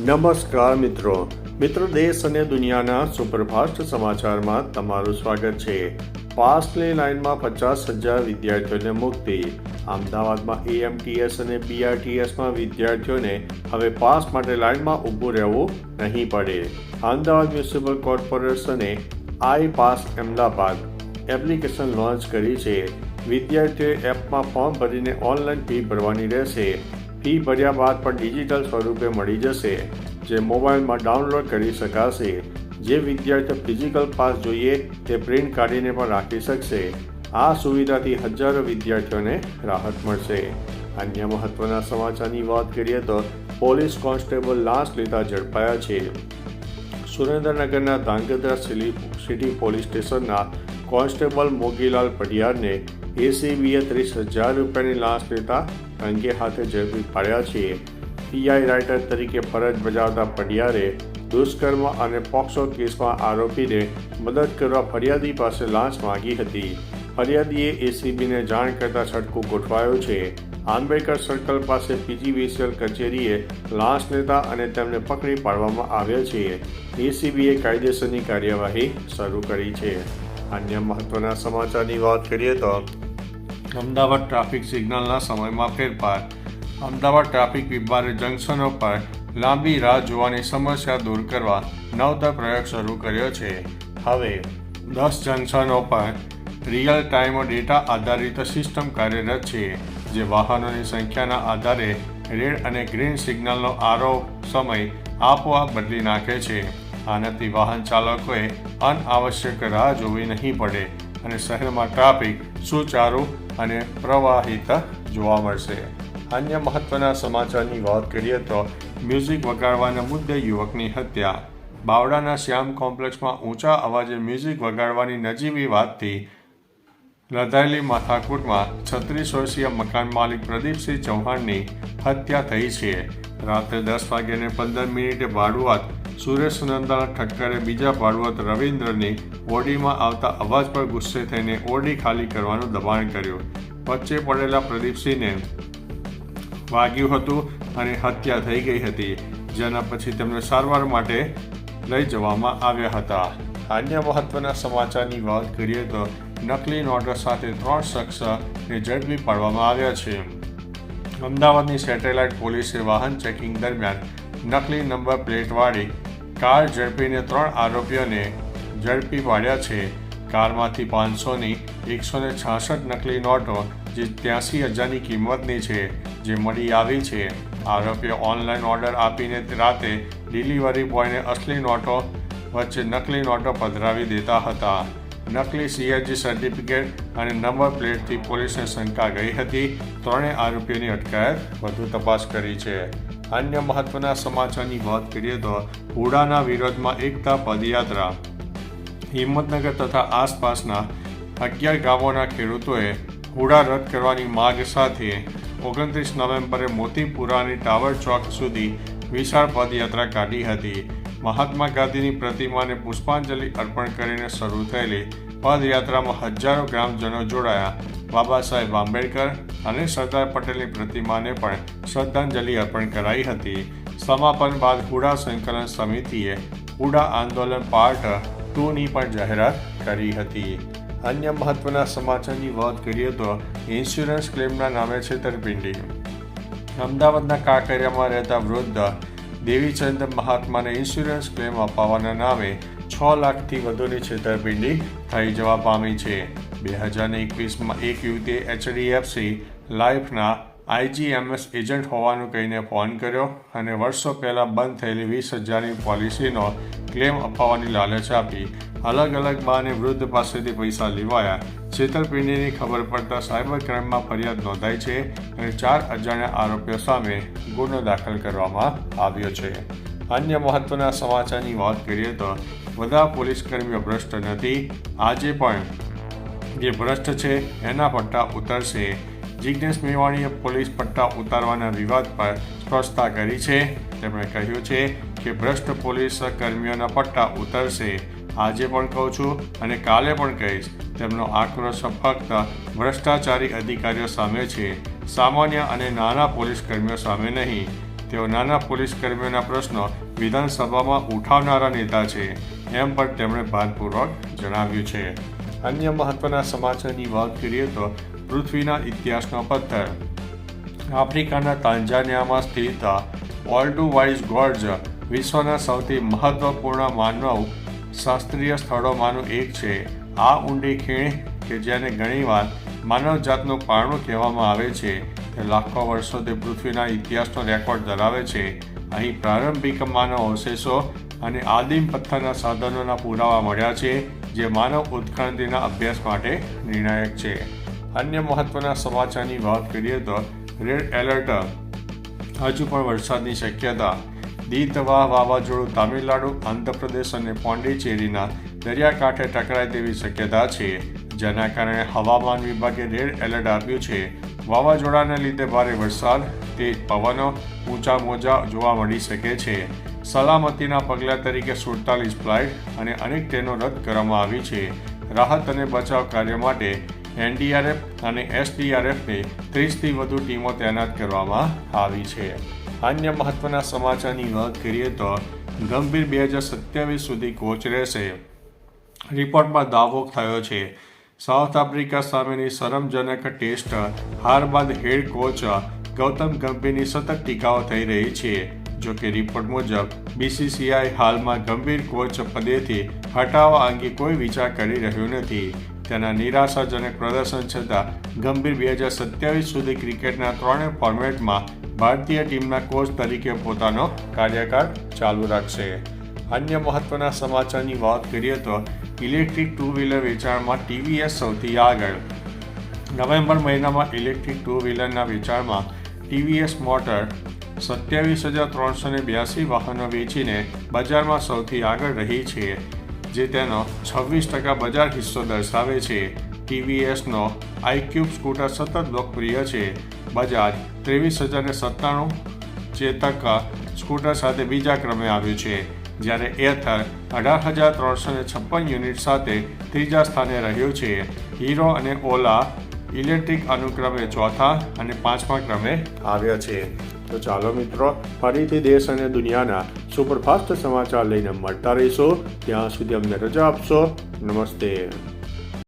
નમસ્કાર મિત્રો દેશ અને દુનિયાના સુપરફાસ્ટ સમાચારમાં તમારું સ્વાગત છે। પાસની લાઇનમાં 50,000 વિદ્યાર્થીઓને મુક્તિ। અમદાવાદમાં AMTS અને BRTSમાં વિદ્યાર્થીઓને હવે પાસ માટે લાઇનમાં ઊભું રહેવું નહીં પડે। અમદાવાદ મ્યુનિસિપલ કોર્પોરેશને આઈ પાસ અમદાવાદ એપ્લિકેશન લોન્ચ કરી છે। વિદ્યાર્થીઓએ એપમાં ફોર્મ ભરીને ઓનલાઈન ફી ભરવાની રહેશે। ફી ભર્યા બાદ પણ ડિજિટલ સ્વરૂપે મળી જશે, જે મોબાઈલમાં ડાઉનલોડ કરી શકાશે। જે વિદ્યાર્થીઓ ફિઝિકલ પાસ જોઈએ તે પ્રિન્ટ કાઢીને પણ રાખી શકશે। આ સુવિધાથી હજારો વિદ્યાર્થીઓને રાહત મળશે। અન્ય મહત્વના સમાચારની વાત કરીએ તો પોલીસ કોન્સ્ટેબલ લાંચ લેતા ઝડપાયા છે। સુરેન્દ્રનગરના ધાંગધ્રા સિટી પોલીસ સ્ટેશનના કોન્સ્ટેબલ મોગીલાલ પઢિયારને ACBએ 30,000 રૂપિયાની લાંચ લેતા રંગે હાથે ઝડપી પાડ્યા છે। PI રાઇટર તરીકે ફરજ બજાવતા પઢિયારે દુષ્કર્મ અને પોક્સો કેસમાં આરોપીને મદદ કરવા ફરિયાદી પાસે લાંચ માંગી હતી। ફરિયાદીએ ACBને જાણ કરતા છટકું ગોઠવાયો છે। આંબેડકર સર્કલ પાસે PGVCL કચેરીએ લાંચ લેતા અને તેમને પકડી પાડવામાં આવ્યા છે। ACBએ કાયદેસરની કાર્યવાહી શરૂ કરી છે। અન્ય મહત્વના સમાચારની વાત કરીએ તો અમદાવાદ ટ્રાફિક સિગ્નલના સમયમાં ફેરફાર। અમદાવાદ ટ્રાફિક વિભાગે જંકશનો પર લાંબી રાહ જોવાની સમસ્યા દૂર કરવા નવતર પ્રયોગ શરૂ કર્યો છે। હવે 10 જંકશનો પર રિયલ ટાઈમ ડેટા આધારિત સિસ્ટમ કાર્યરત છે, જે વાહનોની સંખ્યાના આધારે રેડ અને ગ્રીન સિગ્નલનો સમય આપોઆપ બદલી નાખે છે। આનાથી વાહન ચાલકોએ અનાવશ્યક રાહ જોવી નહીં પડે અને શહેરમાં ટ્રાફિક સુચારુ અને પ્રવાહિત જોવા મળશે। અન્ય મહત્વના સમાચારની વાત કરીએ તો મ્યુઝિક વગાડવાના મુદ્દે યુવકની હત્યા। બાવળાના શ્યામ કોમ્પ્લેક્સમાં ઊંચા અવાજે મ્યુઝિક વગાડવાની નજીવી વાતથી લદાયેલી માથાકૂટમાં 36 વર્ષીય મકાન માલિક પ્રદીપસિંહ ચૌહાણની હત્યા થઈ છે। રાત્રે 10:15 ભાડુઆત સુરેશ નંદાના ઠક્કરે બીજા ભાડુઆત રવિન્દ્રની ઓડીમાં આવતા અવાજ પર ગુસ્સે થઈને ઓડી ખાલી કરવાનું દબાણ કર્યું। વચ્ચે પડેલા પ્રદીપસિંહને વાગ્યું હતું અને હત્યા થઈ ગઈ હતી, જેના પછી તેમને સારવાર માટે લઈ જવામાં આવ્યા હતા। અન્ય મહત્વના સમાચારની વાત કરીએ તો નકલી નોટો સાથે 3 શખ્સને ઝડપી પાડવામાં આવ્યા છે। અમદાવાદની સેટેલાઇટ પોલીસે વાહન ચેકિંગ દરમિયાન નકલી નંબર પ્લેટવાળી કાર ઝડપીને 3 આરોપીઓને ઝડપી પાડ્યા છે। કારમાંથી 500ની 166 નકલી નોટો જે 83,000ની કિંમતની છે, જે મળી આવી છે। આરોપીઓ ઓનલાઈન ઓર્ડર આપીને રાતે ડિલિવરી બોયને અસલી નોટો વચ્ચે નકલી નોટો પધરાવી દેતા હતા। નકલી CSG સર્ટિફિકેટ અને નંબર પ્લેટથી પોલીસને શંકા ગઈ હતી। ત્રણેય આરોપીઓની અટકાયત વધુ તપાસ કરી છે। અન્ય મહત્વના સમાચારની વાત કરીએ તો હુડાના વિરોધમાં એકતા પદયાત્રા। હિંમતનગર તથા આસપાસના 11 ગામોના ખેડૂતોએ હુડા રદ કરવાની માંગ સાથે 29 નવેમ્બરે મોતીપુરાની ટાવર ચોક સુધી વિશાળ પદયાત્રા કાઢી હતી। મહાત્મા ગાંધીની પ્રતિમાને પુષ્પાંજલિ અર્પણ કરીને શરૂ થયેલી પદયાત્રામાં હજારો ગ્રામજનો જોડાયા। બાબા સાહેબ આંબેડકર અને સરદાર પટેલની પ્રતિમાને પણ શ્રદ્ધાંજલિ અર્પણ કરાઈ હતી। સમાપન બાદ હુડા સંકલન સમિતિએ હુડા આંદોલન પાર્ટ 2ની પણ જાહેરાત કરી હતી। અન્ય મહત્વના સમાચારની વાત કરીએ તો ઇન્સ્યોરન્સ ક્લેમના નામે છેતરપિંડી। અમદાવાદના કાંકરિયામાં રહેતા વૃદ્ધ દેવીચંદ મહાત્માને ઇન્સ્યોરન્સ ક્લેમ અપાવવાના નામે 6 લાખથી વધુની છેતરપિંડી થઈ જવા પામી છે। 2021માં એક યુવતીએ HDFC લાઈફના IGMS એજન્ટ હોવાનું કહીને ફોન કર્યો અને વર્ષો પહેલાં બંધ થયેલી 20,000ની પોલિસીનો ક્લેમ અપાવવાની લાલચ આપી। અલગ બહાને વૃદ્ધ પાસેથી પૈસા લેવાયા। છેતરપિંડીની ખબર પડતા સાયબર ક્રાઇમમાં ફરિયાદ નોંધાઈ છે અને 4 અજાણ્યા આરોપીઓ સામે ગુનો દાખલ કરવામાં આવ્યો છે। અન્ય મહત્વના સમાચારની વાત કરીએ તો બધા પોલીસ કર્મીઓ ભ્રષ્ટ નથી, આજે પણ જે ભ્રષ્ટ છે એના પટ્ટા ઉતરશે। જિજ્ઞેશ મેવાણીએ પોલીસ પટ્ટા ઉતારવાના વિવાદ પર સ્પષ્ટતા કરી છે। તેમણે કહ્યું છે કે ભ્રષ્ટ પોલીસ કર્મીઓના પટ્ટા ઉતરશે। આજે પણ કહું છું અને કાલે પણ કહીશ, તેમનો આક્રોશ ફક્ત ભ્રષ્ટાચારી અધિકારીઓ સામે છે, સામાન્ય અને નાના પોલીસ કર્મીઓ સામે નહીં। તેઓ નાના પોલીસ કર્મીઓના પ્રશ્નો વિધાનસભામાં ઉઠાવનારા નેતા છે, એમ પણ તેમણે ભારપૂર્વક જણાવ્યું છે. અન્ય મહત્વના સમાચારની વાત કરીએ તો પૃથ્વીના ઇતિહાસનો પથ્થર. આફ્રિકાના તાંજાનિયામાં સ્થિત ઓલ્ડુવાઇઝ ગોર્જ વિશ્વના સૌથી મહત્વપૂર્ણ માનવ શાસ્ત્રીય સ્થળોમાંનું એક છે. આ ઊંડી ખીણ કે જેને ઘણીવાર માનવજાતનું પારણું કહેવામાં આવે છે, તે લાખો વર્ષોથી પૃથ્વીના ઇતિહાસનો રેકોર્ડ ધરાવે છે. અહીં પ્રારંભિક માનવ અવશેષો અને આદિમ પથ્થરના સાધનોના પુરાવા મળ્યા છે, જે માનવ ઉત્ક્રાંતિના અભ્યાસ માટે નિર્ણાયક છે. અન્ય મહત્વના સમાચારની વાત કરીએ તો રેડ એલર્ટ. હજુ પણ વરસાદની શક્યતા. દીતવાહ વાવાઝોડું તામિલનાડુ, આંધ્રપ્રદેશ અને પોંડિચેરીના દરિયાકાંઠે ટકરાય તેવી શક્યતા છે, જેના કારણે હવામાન વિભાગે રેડ એલર્ટ આપ્યું છે. વાવાઝોડાને લીધે ભારે વરસાદ, તેજ પવનો, ઊંચા મોજા જોવા મળી શકે છે. સલામતીના પગલાં તરીકે 47 ફ્લાઇટ અને અનેક ટ્રેનો રદ કરવામાં આવી છે. રાહત અને બચાવ કાર્ય માટે એનડીઆરએફ અને એસડીઆરએફની 30થી વધુ ટીમો તૈનાત કરવામાં આવી છે. અન્ય મહત્વના સમાચારની વાત કરીએ તો ગંભીર 2027 સુધી કોચ રહેશે. રિપોર્ટમાં દાવો થયો છે. સાઉથ આફ્રિકા સામેની શરમજનક ટેસ્ટ હાર બાદ હેડ કોચ ગૌતમ ગંભીરની સતત ટીકાઓ થઈ રહી છે. જો કે રિપોર્ટ મુજબ બીસીસીઆઈ હાલમાં ગંભીર કોચ પદેથી હટાવવા અંગે કોઈ વિચાર કરી રહ્યું નથી. તેના નિરાશાજનક પ્રદર્શન છતાં ગંભીર 2027 સુધી ક્રિકેટના ત્રણેય ફોર્મેટમાં ભારતીય ટીમના કોચ તરીકે પોતાનો કાર્યકાળ ચાલુ રાખશે. અન્ય મહત્વના સમાચારની વાત કરીએ તો ઇલેક્ટ્રિક ટુ વ્હીલર વેચાણમાં ટીવીએસ સૌથી આગળ. નવેમ્બર મહિનામાં ઇલેક્ટ્રિક ટુ વ્હીલરના વેચાણમાં ટીવીએસ મોટર 27,382 વાહનો વેચીને બજારમાં સૌથી આગળ રહી છે, જે તેનો 26% બજાર હિસ્સો દર્શાવે છે. ટીવીએસનો આઈક્યુબ સ્કૂટર સતત લોકપ્રિય છે. બજાજ 23,097 ચેતક સ્કૂટર સાથે બીજા ક્રમે આવ્યું છે, જ્યારે એથર 18,356 યુનિટ સાથે ત્રીજા સ્થાને રહ્યું છે. હીરો અને ઓલા ઇલેક્ટ્રિક અનુક્રમે ચોથા અને પાંચમા ક્રમે આવ્યા છે. તો ચાલો મિત્રો, ફરીથી દેશ અને દુનિયાના સુપરફાસ્ટ સમાચાર લઈને મળતા રહીશું. ત્યાં સુધી અમને રજા આપશો. નમસ્તે.